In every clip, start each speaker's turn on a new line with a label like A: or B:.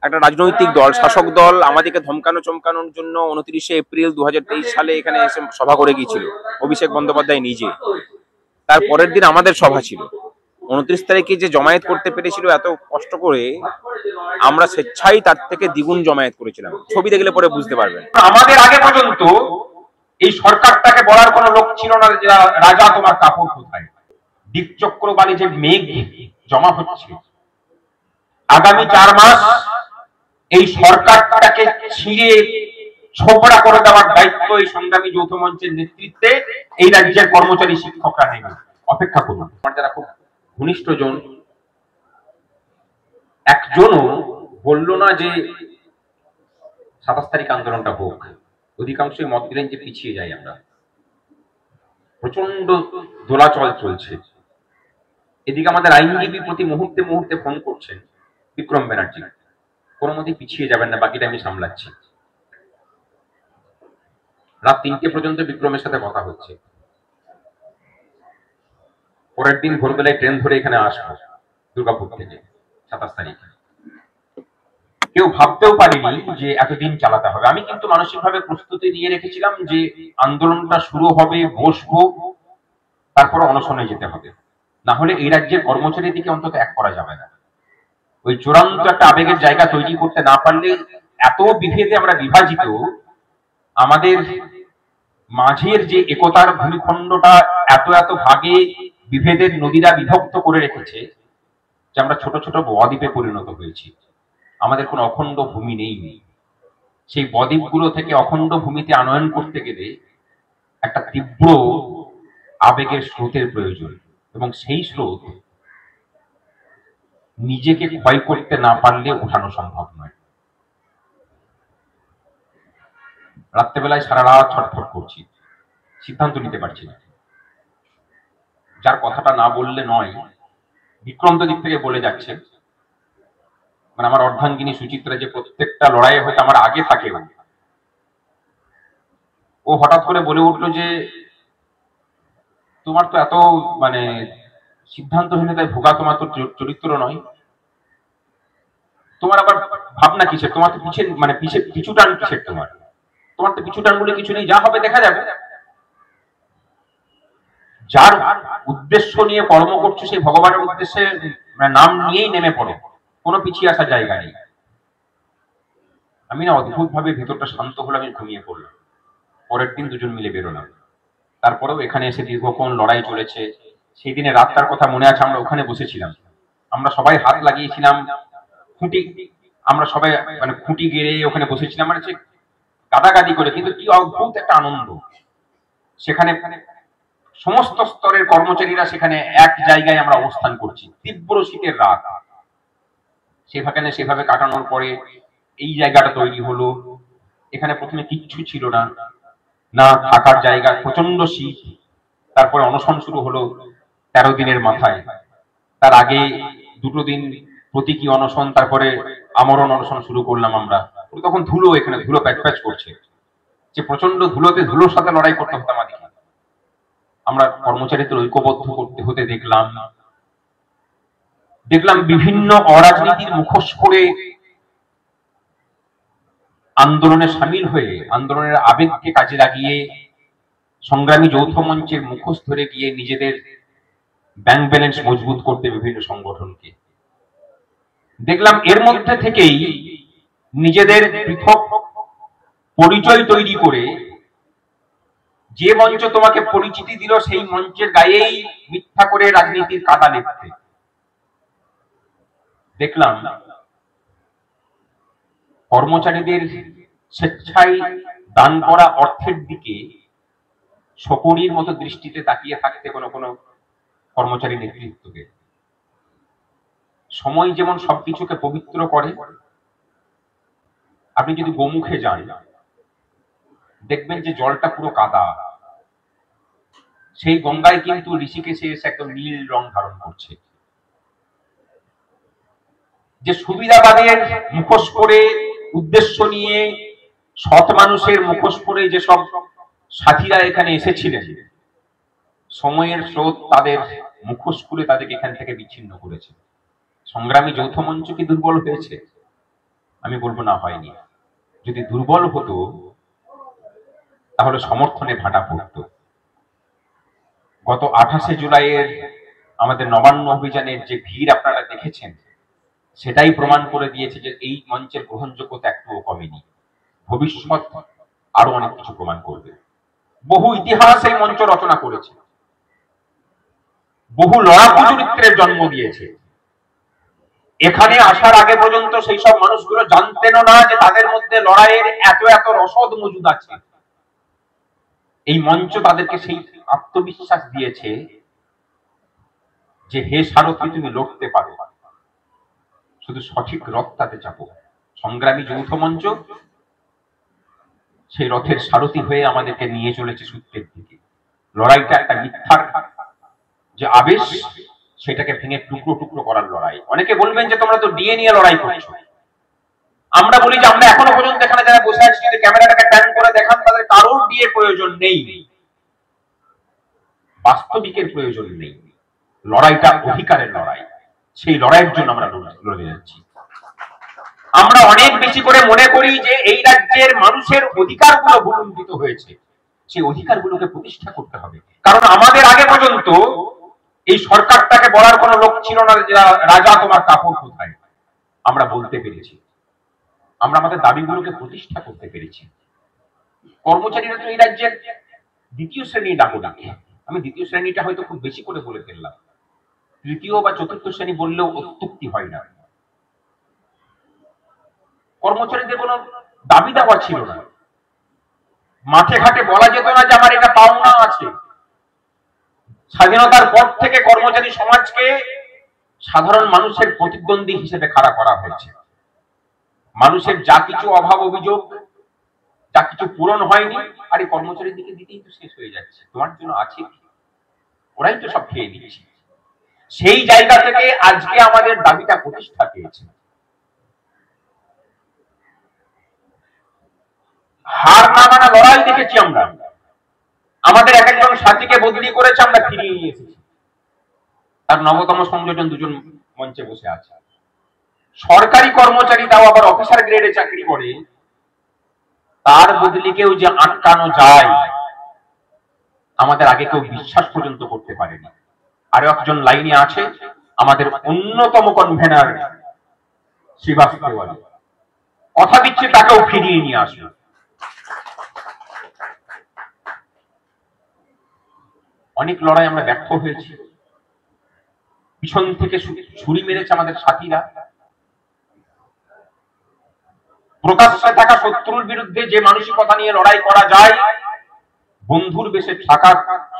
A: একটা রাজনৈতিক দল, শাসক দল আমাদেরকে ধমকানো চমকানোর জন্য 29শে এপ্রিল 2023 সালে এখানে এসে সভা করে গিয়েছিল অভিষেক বন্দ্যোপাধ্যায় নিজে। তার পরের দিন আমাদের সভা ছিল। 29 তারিখে যে জমায়েত করতে পেরেছিল এত কষ্ট করে, আমরা স্বেচ্ছাই তার থেকে দ্বিগুণ জমায়েত করেছিলাম। ছবি দেখলে পরে বুঝতে পারবেন।
B: আমাদের আগে পর্যন্ত এই সরকারটাকে বলার কোনো লোক ছিল না যে রাজা তোমার কাপড় কোথায়। দিকচক্রবাণী যে মেঘ জমা হচ্ছে, আগামী 4 মাস এই সরকারটাকে ছিঁড়ে ছোবড়া করে দেওয়ার দায়িত্ব এই সংগ্রামী যৌথ মঞ্চের নেতৃত্বে এই রাজ্যের কর্মচারী শিক্ষকরা নেবে। অপেক্ষা করুন। আমার যারা খুব ঘনিষ্ঠ জন, একজনও বলল না যে 27 তারিখ আন্দোলনটা হোক। অধিকাংশই মত দিলেন যে পিছিয়ে যাই আমরা। প্রচন্ড দোলাচল চলছে। এদিকে আমাদের আইনজীবী প্রতি মুহূর্তে মুহূর্তে ফোন করছেন বিক্রম ব্যানার্জি, কোনো মতেই পিছিয়ে যাবেন না, বাকিটা আমি সামলাচ্ছি। রাত 3টে পর্যন্ত বিক্রমের সাথে কথা হচ্ছে। পরের দিন ভোরবেলায় ট্রেন ধরে এখানে আসবো দুর্গাপুর থেকে 27 তারিখে। কেউ ভাবতেও পারিনি যে এতদিন চালাতে হবে। আমি কিন্তু মানসিকভাবে প্রস্তুতি নিয়ে রেখেছিলাম যে আন্দোলনটা শুরু হবে, বসবো, তারপর অনশনে যেতে হবে। না হলে এই রাজ্যের কর্মচারীর দিকে অন্তত এক করা যাবে না। ওই চূড়ান্ত একটা আবেগের জায়গা তৈরি করতে না পারলে, এত বিভেদে আমরা বিভাজিত, আমাদের মাঝের যে একতার ভূমিখণ্ডটা এত এত ভাগে বিভেদের নদীরা বিভক্ত করে রেখেছে যে আমরা ছোট ছোট বদ্বীপে পরিণত হয়েছি। আমাদের কোনো অখণ্ড ভূমি নেই। সেই বদ্বীপগুলো থেকে অখণ্ড ভূমিতে আনয়ন করতে গেলে একটা তীব্র আবেগের স্রোতের প্রয়োজন, এবং সেই স্রোত নিজেকে ক্ষয় করতে না পারলে ওঠানো সম্ভব নয়। রাত্রেবেলায় সারা রাত ছটফট করছি, সিদ্ধান্ত নিতে পারছি না। যার কথাটা না বললে নয়, বিক্রান্ত দিক থেকে বলে যাচ্ছে, মানে আমার অর্ধাঙ্গিনী সুচিত্রা যে প্রত্যেকটা লড়াইয়ে হয়তো আমার আগে থাকে, ও হঠাৎ করে বলে উঠলো যে তোমার তো এত মানে সিদ্ধান্তহীনতায় ভোগা তোমার তো চরিত্র নয়, তোমার আবার ভাবনা কিসের, তোমার তো পিছিয়ে মানে পিছু টান কিসের, তোমার তো পিছু টান বলে কিছু নেই, যা হবে দেখা যাবে। যার উদ্দেশ্য নিয়ে কর্ম করছো সেই ভগবানের উদ্দেশ্যে নাম নিয়েই নেমে পড়ো, কোনো পিছিয়ে আসার জায়গা নেই। আমি না অদ্ভুত ভাবে ভেতরটা শান্ত হলো, আমি ঘুমিয়ে পড়লাম। পরের দিন দুজন মিলে বেরোলাম। তারপরেও এখানে এসে দীর্ঘক্ষণ লড়াই চলেছে। সেই দিনে রাতটার কথা মনে আছে, আমরা ওখানে বসেছিলাম, আমরা সবাই হাত লাগিয়েছিলাম খুঁটি, আমরা সবাই মানে খুঁটি গেড়ে ওখানে বসেছিলাম, মানে গাদাগাদি করে, কিন্তু কি অদ্ভুত একটা আনন্দ। সেখানে সমস্ত স্তরের কর্মচারীরা সেখানে এক জায়গায় আমরা অবস্থান করছি। তীব্র শীতের রাত, সেভাবে কাটানোর পরে এই জায়গাটা তৈরি হলো। এখানে প্রথমে কিচ্ছু ছিল না, না থাকার জায়গা, প্রচন্ড শীত। তারপরে অনশন শুরু হলো 13 দিনের মাথায়। তার আগে 2 দিন প্রতীকী অনশন, তারপরে আমরণ অনশন শুরু করলাম আমরা। তখন ধুলো, এখানে ধুলো প্যাচ প্যাচ করছে, যে প্রচন্ড ধুলোতে ধুলোর সাথে লড়াই করতে হতো আমাদের। আমরা কর্মচারীদের ঐক্যবদ্ধ হতে দেখলাম বিভিন্ন অরাজনীতির মুখোশ করে আন্দোলনে সামিল হয়ে, আন্দোলনের আবেগকে কাজে লাগিয়ে সংগ্রামী যৌথ মঞ্চের মুখোশ ধরে গিয়ে নিজেদের ব্যাংক ব্যালেন্স মজবুত করতে বিভিন্ন সংগঠনকে দেখলাম। এর মধ্যে থেকেই নিজেদের পৃথক পরিচয় তৈরি করে, যে মঞ্চ তোমাকে পরিচিতি দিল সেই মঞ্চের গায়েই মিথ্যা করে রাজনীতির কাদা লেপতে দেখলাম। কর্মচারীদের স্বেচ্ছায় দান করা অর্থের দিকে শকুনির মতো দৃষ্টিতে তাকিয়ে থাকতে কোনো কোনো কর্মচারী নেতৃত্বকে। সময় যেমন সবকিছুকে পবিত্র করে, আপনি যদি গোমুখে যান দেখবেন যে জলটা পুরো কাদা, সেই গঙ্গায় কিন্তু ঋষিকেশে এসে একদম নীল রং ধারণ করছে। যে সুবিধাবাদের মুখোশ করে, উদ্দেশ্য নিয়ে, সৎ মানুষের মুখোশ করে যেসব সাথীরা এখানে এসেছিলেন, সময়ের স্রোত তাদের মুখোশ খুলে তাদেরকে এখান থেকে বিচ্ছিন্ন করেছে। সংগ্রামী যৌথ মঞ্চ কি দুর্বল হয়েছে? আমি বলবো না হয়নি। যদি দুর্বল হতো তাহলে সমর্থনে ভাটা পড়তো। গত 28শে জুলাইয়ের আমাদের নবান্ন অভিযানের যে ভিড় আপনারা দেখেছেন, সেটাই প্রমাণ করে দিয়েছে যে এই মঞ্চের গ্রহণযোগ্যতা একটুও কমেনি। ভবিষ্যৎ আরো অনেক কিছু প্রমাণ করবে। বহু ইতিহাস এই মঞ্চ রচনা করেছে, বহু লড়াকু চরিত্রের জন্ম দিয়েছে। এখানে আসার আগে পর্যন্ত সেই সব মানুষগুলো জানতেন না যে তাদের মধ্যে লড়াইয়ের এত এত রসদ মজুদ আছে। এই মঞ্চ তাদেরকে সেই আত্মবিশ্বাস দিয়েছে যে হে সারথী, তুমি লড়তে পারো, শুধু সঠিক রথ তাতে চাপো। সংগ্রামী যৌথ মঞ্চ সেই রথের সারথী হয়ে আমাদেরকে নিয়ে চলেছে সত্যের দিকে। লড়াইটা একটা মিথ্যার যে আবেশ, সেটাকে ভেঙে টুকরো টুকরো করার লড়াই। অনেকে বলবেন যে তোমরা তো ডিএ নিয়ে লড়াই করছো। আমরা বলি যে আমরা এখনো পর্যন্ত এখানে যারা বসে আছি, যদি ক্যামেরাটাকে প্যান করে দেখান, তাদের কারোর ডিএ প্রয়োজন নেই, বাস্তবিকের প্রয়োজন নেই। লড়াইটা অধিকারের লড়াই, সেই লড়াইয়ের জন্য আমরা লড়ে যাচ্ছি। আমরা অনেক বেশি করে মনে করি যে এই রাজ্যের মানুষের অধিকারগুলো ভূলুণ্ঠিত হয়েছে, সেই অধিকারগুলোকে প্রতিষ্ঠা করতে হবে। কারণ আমাদের আগে পর্যন্ত এই সরকারটাকে বলার কোনো লোক ছিল না যে রাজা তোমার কাপড় কোথায়। আমরা বলতে পেরেছি, আমরা আমাদের দাবিগুলোকে প্রতিষ্ঠা করতে পেরেছি। কর্মচারীরা তো এই রাজ্যের দ্বিতীয় শ্রেণীর নাগরিক। আমি দ্বিতীয় শ্রেণীটা হয়তো খুব বেশি করে বলে ফেললাম, তৃতীয় বা চতুর্থ শ্রেণী বললেও অত্যুক্তি হয় না। কর্মচারীদের কোনো দাবি দাওয়া ছিল না, মাঠে ঘাটে বলা যেত না যে আমার এটা পাওনা আছে। স্বাধীনতার পর থেকে কর্মচারী সমাজকে সাধারণ মানুষের প্রতিদ্বন্দ্বী হিসেবে খাড়া করা হয়েছে। মানুষের যা কিছু অভাব অভিযোগ, যা কিছু পূরণ হয়নি, আর এই কর্মচারীর দিকে দিতেই তো শেষ হয়ে যাচ্ছে। তোমার জন্য আছে, ওরাই তো সব খেয়ে দিচ্ছে। সেই জায়গা থেকে আজকে আমাদের দাবিটা প্রতিষ্ঠা পেয়েছে। হার না মানা লড়াই দেখেছি আমরা। আমাদের এক একজন সাথীকে বদলি করেছে, আমরা ফিরিয়ে নিয়ে এসেছি। তার নবতম সংযোজন দুজন মঞ্চে বসে আছে। সরকারি কর্মচারী, তাও আবার অফিসার গ্রেডে চাকরি করে, তার বদলিকেও যে আটকানো যায় আমাদের আগে কেউ বিশ্বাস পর্যন্ত করতে পারেনি। আরো একজন লাইনে আছে, আমাদের অন্যতম কনভেনার শ্রীবাস্তব, কথা দিচ্ছে তাকেও ফিরিয়ে নিয়ে আসবে। অনেক লড়াই আমরা ব্যর্থ হয়েছি। পিছন থেকে ছুরি মেরেছে আমাদের সাথীরা। প্রকাশ্যে থাকা শত্রুর বিরুদ্ধে যে মানসিকতা নিয়ে লড়াই করা যায়, বন্ধুর বেশে থাকা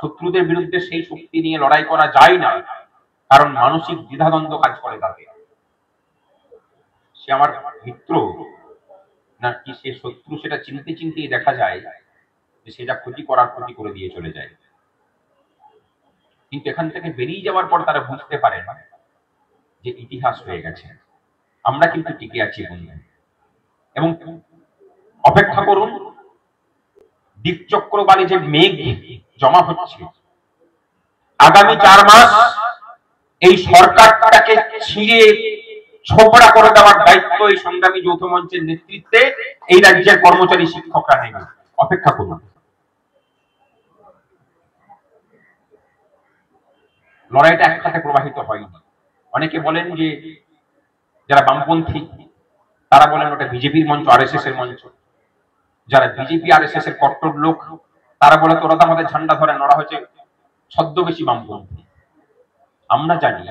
B: শত্রুদের বিরুদ্ধে সেই শক্তি নিয়ে লড়াই করা যায় না। কারণ মানসিক দ্বিধাদ্বন্দ্ব কাজ করে তাকে। সে আমার মিত্র নাকি সে শত্রু, সেটা চিনতে চিনতেই দেখা যায় যে সে যা ক্ষতি করার ক্ষতি করে দিয়ে চলে যায়। কিন্তু এখান থেকে বেরিয়ে যাওয়ার পর তারা বুঝতে পারে না যে ইতিহাস হয়ে গেছে। আমরা কিন্তু টিকে আছি বন্ধু, এবং অপেক্ষা করুন, দিকচক্রবালী যে মেঘ জমা হচ্ছে, আগামী 4 মাস এই সরকারটাকে ছিঁড়ে ছোবড়া করে দেওয়ার দায়িত্ব এই সংগ্রামী যৌথ মঞ্চের নেতৃত্বে এই রাজ্যের কর্মচারী শিক্ষকরা নেবে। অপেক্ষা করুন। লড়াইটা এক খাতে প্রবাহিত হয়নি। অনেকে বলেন যে যারা বামপন্থী তারা বলেন ওটা বিজেপির মঞ্চ, আরএসএস এর মঞ্চ। যারা বিজেপি আরএসএস এর কট্টর লোক তারা বলে তোরা তো আমাদের ঝান্ডা ধরে, ওরা হচ্ছে ছদ্মবেশী বামপন্থী। আমরা জানি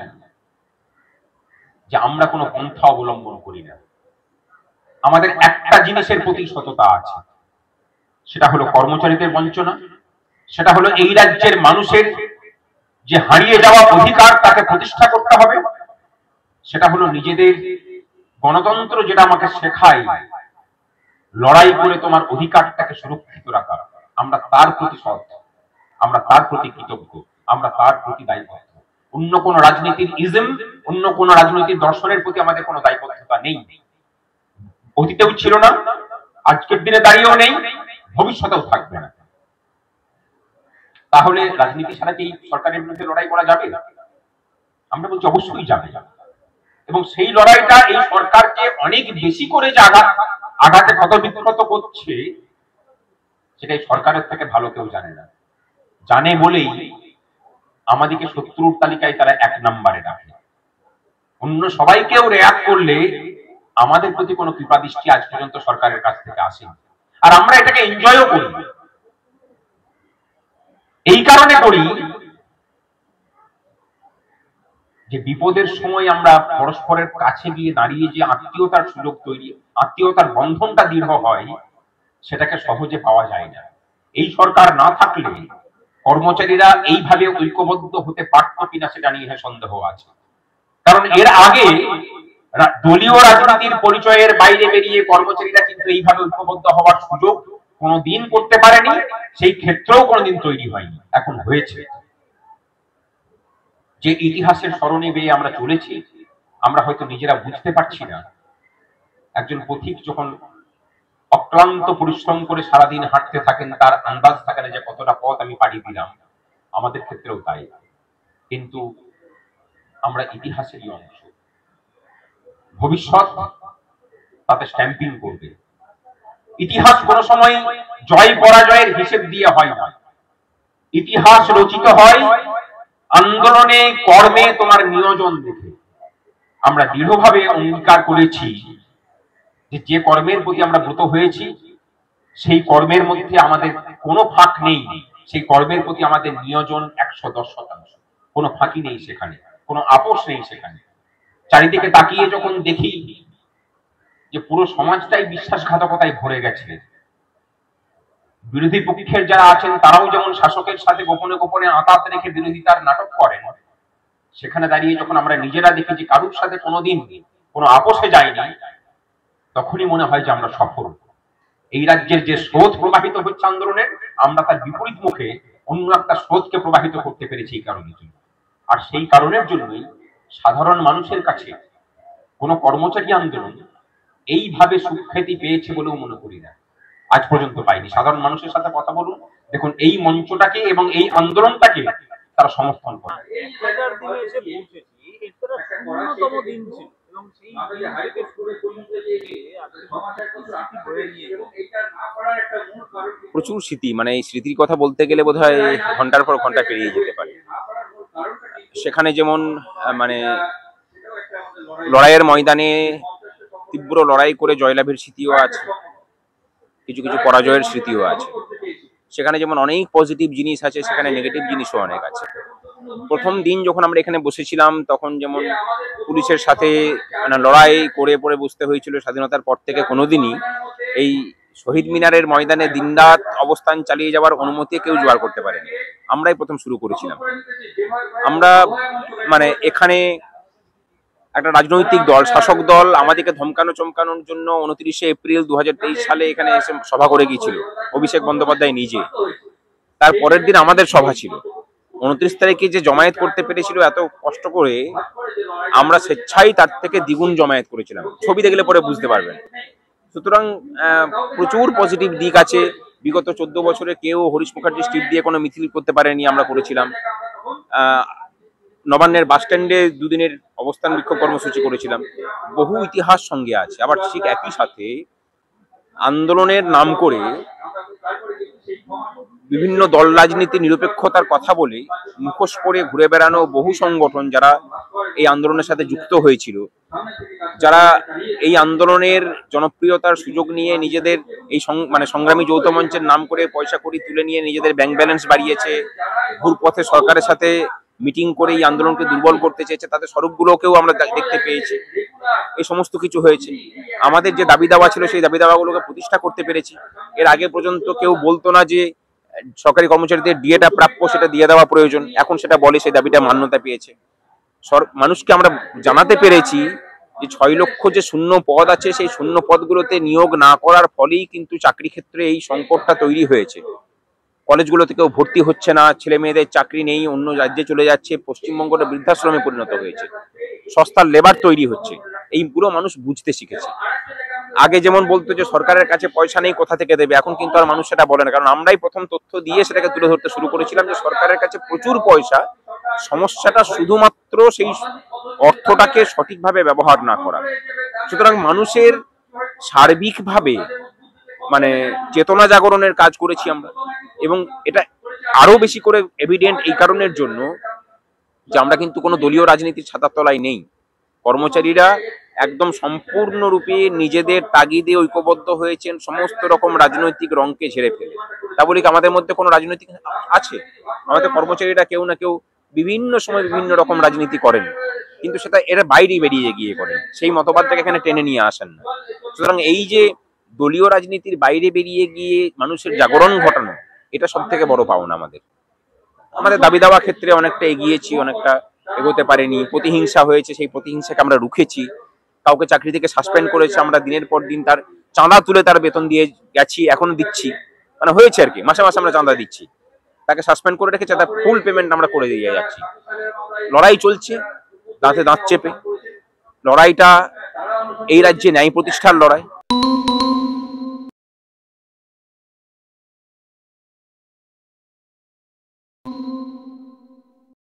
B: যে আমরা কোনো পন্থা অবলম্বন করি না। আমাদের একটা জিনিসের প্রতি সততা আছে, সেটা হলো কর্মচারীদের বঞ্চনা, সেটা হলো এই রাজ্যের মানুষের যে হারিয়ে যাওয়া অধিকার তাকে প্রতিষ্ঠা করতে হবে, সেটা হলো নিজেদের গণতন্ত্র যেটা আমাকে শেখায় লড়াই করে তোমার অধিকারটাকে সুরক্ষিত রাখা। আমরা তার প্রতি সৎ, আমরা তার প্রতি কৃতজ্ঞ, আমরা তার প্রতি দায়বদ্ধ। অন্য কোন রাজনীতির ইজম, অন্য কোন রাজনৈতিক দর্শনের প্রতি আমাদের কোনো দায়বদ্ধতা নেই। অতীতেও ছিল না, আজকের দিনে দাঁড়িয়েও নেই, ভবিষ্যতেও থাকবে না। তাহলে রাজনীতি ছাড়া কি সরকারের বিরুদ্ধে লড়াই করা যাবে? আমরা বলছি অবশ্যই যাবে। এবং সেই লড়াইটা এই সরকারকে অনেক বেশি করে যে আঘাতে ক্ষতবিক্ষত করছে, সেটাই সরকারের থেকে ভালো কেউ জানে না। জানে বলেই আমাদেরকে শত্রুর তালিকায় তারা 1 নম্বরে রাখে। অন্য সবাইকেও রেয়াক্ট করলে আমাদের প্রতি কোনো কৃপাদৃষ্টি আজ পর্যন্ত সরকারের কাছ থেকে আসেনি, আর আমরা এটাকে এনজয়ও করি। এই কারণে করি যে বিপদের সময় আমরা পরস্পরের কাছে গিয়ে দাঁড়িয়ে যে আত্মীয়তার সুযোগ তৈরি, আত্মীয়তার বন্ধনটা দৃঢ় হয়, সেটাকে সহজে পাওয়া যায় না। এই সরকার না থাকলে কর্মচারীরা এইভাবে ঐক্যবদ্ধ হতে পারত কিনা সেটা নিয়ে সন্দেহ আছে। কারণ এর আগে দলীয় রাজনীতির পরিচয়ের বাইরে বেরিয়ে কর্মচারীরা কিন্তু এইভাবে ঐক্যবদ্ধ হওয়ার সুযোগ কোনোদিন করতে পারেনি, সেই ক্ষেত্রেও কোনোদিন তৈরি হয়নি। এখন হয়েছে। যে ইতিহাসের স্মরণে বেয়ে আমরা চলেছি, আমরা হয়তো নিজেরা বুঝতে পারছি না। একজন পথিক যখন অক্লান্ত পরিশ্রম করে সারাদিন হাঁটতে থাকেন, তার আন্দাজ থাকে না যে কতটা পথ আমি পাড়ি দিলাম। আমাদের ক্ষেত্রেও তাই। কিন্তু আমরা ইতিহাসেরই অংশ। ভবিষ্যৎ তাতে স্ট্যাম্পিং করবে। ইতিহাস কোন সময় জয় পরাজয়ের হিসেব দিয়ে হয় না। ইতিহাস রচিত হয় আন্দোলনে, কর্মে তোমার নিয়োজন দেখে। আমরা দৃঢ়ভাবে অঙ্গীকার করেছি যে কর্মের প্রতি আমরা ব্রত হয়েছি, সেই কর্মের মধ্যে আমাদের কোনো ফাঁক নেই। সেই কর্মের প্রতি আমাদের নিয়োজন 110%। কোনো ফাঁকি নেই সেখানে, কোনো আপোষ নেই সেখানে। চারিদিকে তাকিয়ে যখন দেখি যে পুরো সমাজটাই বিশ্বাসঘাতকতায় ভরে গেছে, বিরোধী পক্ষের যারা আছেন তারাও যেমন শাসকের সাথে গোপনে গোপনে আঁতাত রেখে বিরোধিতার নাটক করেন, সেখানে দাঁড়িয়ে যখন আমরা নিজেরা দেখি যে কারুর সাথে কোনোদিন কোনো আপোষে যায়নি, তখনই মনে হয় যে আমরা সফল। এই রাজ্যের যে স্রোত প্রবাহিত হচ্ছে আন্দোলনের, আমরা তার বিপরীত মুখে অন্য একটা স্রোতকে প্রবাহিত করতে পেরেছি এই কারণের জন্য। আর সেই কারণের জন্যই সাধারণ মানুষের কাছে কোনো কর্মচারী আন্দোলন এইভাবে সুখ্যাতি পেয়েছে বলেও মনে করি না, আজ পর্যন্ত পাইনি। সাধারণ মানুষের সাথে কথা বলুন, দেখুন এই মঞ্চটাকে এবং এই আন্দোলনটাকে তারা সমর্থন করে।
A: প্রচুর স্মৃতি, মানে এই স্মৃতির কথা বলতে গেলে বোধহয় ঘন্টার পর ঘন্টা পেরিয়ে যেতে পারে। সেখানে যেমন মানে লড়াইয়ের ময়দানে তীব্র লড়াই করে জয়লাভের স্মৃতিও আছে, কিছু কিছু পরাজয়ের স্মৃতিও আছে। সেখানে যেমন অনেক পজিটিভ জিনিস আছে, সেখানে নেগেটিভ জিনিসও অনেক আছে। প্রথম দিন যখন আমরা এখানে বসেছিলাম, তখন যেমন পুলিশের সাথে মানে লড়াই করে পড়ে বসতে হয়েছিল। স্বাধীনতার পর থেকে কোনোদিনই এই শহীদ মিনারের ময়দানে দিনরাত অবস্থান চালিয়ে যাওয়ার অনুমতি কেউ জোগাড় করতে পারেনি, আমরাই প্রথম শুরু করেছিলাম। আমরা মানে এখানে একটা রাজনৈতিক দল, শাসক দল আমাদেরকে ধমকানো চমকানোর জন্য 29শে এপ্রিল 2023 সালে এখানে এসে সভা করে গিয়েছিল অভিষেক বন্দ্যোপাধ্যায় নিজে। তার পরের দিন আমাদের সভা ছিল। 29 তারিখে যে জমায়েত করতে পেরেছিল এত কষ্ট করে, আমরা স্বেচ্ছায় তার থেকে দ্বিগুণ জমায়েত করেছিলাম। ছবি দেখলে পরে বুঝতে পারবেন। সুতরাং প্রচুর পজিটিভ দিক আছে। বিগত 14 বছরে কেউ হরিশ মুখার্জি স্ট্রিট দিয়ে কোনো মিছিল করতে পারেনি, আমরা করেছিলাম। নবান্নের বাস স্ট্যান্ডে 2 দিনের অবস্থান বিক্ষোভ কর্মসূচি করেছিলাম। বহু ইতিহাস সঙ্গে আছে। আবার ঠিক একই সাথে আন্দোলনের নাম করে বিভিন্ন দল রাজনীতি নিরপেক্ষতার কথা বলে মুখোশ পরে ঘুরে বেড়ানো বহু সংগঠন যারা এই আন্দোলনের সাথে যুক্ত হয়েছিল, যারা এই আন্দোলনের জনপ্রিয়তার সুযোগ নিয়ে নিজেদের এই মানে সংগ্রামী যৌথ মঞ্চের নাম করে পয়সা কড়ি তুলে নিয়ে নিজেদের ব্যাংক ব্যালেন্স বাড়িয়েছে, ঘুরপথে সরকারের সাথে মিটিং করে এই আন্দোলনকে দুর্বল করতে চেয়েছে, তাদের স্বরূপগুলোকেও আমরা দেখতে পেয়েছি। এই সমস্ত কিছু হয়েছে। আমাদের যে দাবি দাওয়া ছিল সেই দাবি দাওয়াগুলোকে প্রতিষ্ঠা করতে পেরেছি। এর আগে পর্যন্ত কেউ বলতো না যে সরকারি কর্মচারীদের ডিএটা প্রাপ্য, সেটা দিয়ে দেওয়া প্রয়োজন, এখন সেটা বলে, সেই দাবিটা মান্যতা পেয়েছে। মানুষকে আমরা জানাতে পেরেছি যে 6 লক্ষ যে শূন্য পদ আছে, সেই শূন্য পদগুলোতে নিয়োগ না করার ফলেই কিন্তু চাকরি ক্ষেত্রে এই সংকটটা তৈরি হয়েছে। কলেজগুলোতে কেউ ভর্তি হচ্ছে না, ছেলে মেয়েদের চাকরি নেই, অন্য রাজ্যে চলে যাচ্ছে, পশ্চিমবঙ্গটা বৃদ্ধাশ্রমে পরিণত হয়েছে, সস্তার লেবার তৈরি হচ্ছে। এই পুরো মানুষ বুঝতে শিখেছে। আগে যেমন বলতো যে সরকারের কাছে পয়সা নেই, কোথা থেকে দেবে, এখন কিন্তু আর মানুষ সেটা বলে না। কারণ আমরাই প্রথম তথ্য দিয়ে সেটাকে তুলে ধরতে শুরু করেছিলাম যে সরকারের কাছে প্রচুর পয়সা, সমস্যাটা শুধুমাত্র সেই অর্থটাকে সঠিকভাবে ব্যবহার না করা। সুতরাং মানুষের সার্বিকভাবে মানে চেতনা জাগরণের কাজ করেছি আমরা, এবং এটা আরো বেশি করে এভিডেন্ট এই কারণের জন্য যে আমরা কিন্তু কোনো দলীয় রাজনীতির ছাতার তলায় নেই। কর্মচারীরা একদম সম্পূর্ণরূপে নিজেদের তাগিদে ঐক্যবদ্ধ হয়েছেন সমস্ত রকম রাজনৈতিক রঙকে ঝেড়ে ফেলে। তা বলি কি আমাদের মধ্যে কোনো রাজনৈতিক আছে? আমাদের কর্মচারীরা কেউ না কেউ বিভিন্ন সময় বিভিন্ন রকম রাজনীতি করেন, কিন্তু সেটা এরা বাইরে বেরিয়ে গিয়ে করেন, সেই মতবাদটাকে এখানে টেনে নিয়ে আসেন না। সুতরাং এই যে দলীয় রাজনীতির বাইরে বেরিয়ে গিয়ে মানুষের জাগরণ ঘটানো, এটা সব থেকে বড় পাওনা আমাদের। আমাদের দাবি দাওয়া ক্ষেত্রে অনেকটা এগিয়েছি, অনেকটা এগোতে পারেনি, প্রতিহিংসা হয়েছে, সেই প্রতিহিংসাকে আমরা রুখেছি। কাউকে চাকরি থেকে সাসপেন্ড করেছে, আমরা দিনের পর দিন তার চাঁদা তুলে তার বেতন দিয়ে গেছি, এখনো দিচ্ছি, মানে হয়েছে আর কি, মাসে মাসে আমরা চাঁদা দিচ্ছি। তাকে সাসপেন্ড করে রেখেছে, তার ফুল পেমেন্ট আমরা করে দিয়ে যাচ্ছি। লড়াই চলছে দাঁতে দাঁত চেপে। লড়াইটা এই রাজ্যে ন্যায় প্রতিষ্ঠার লড়াই।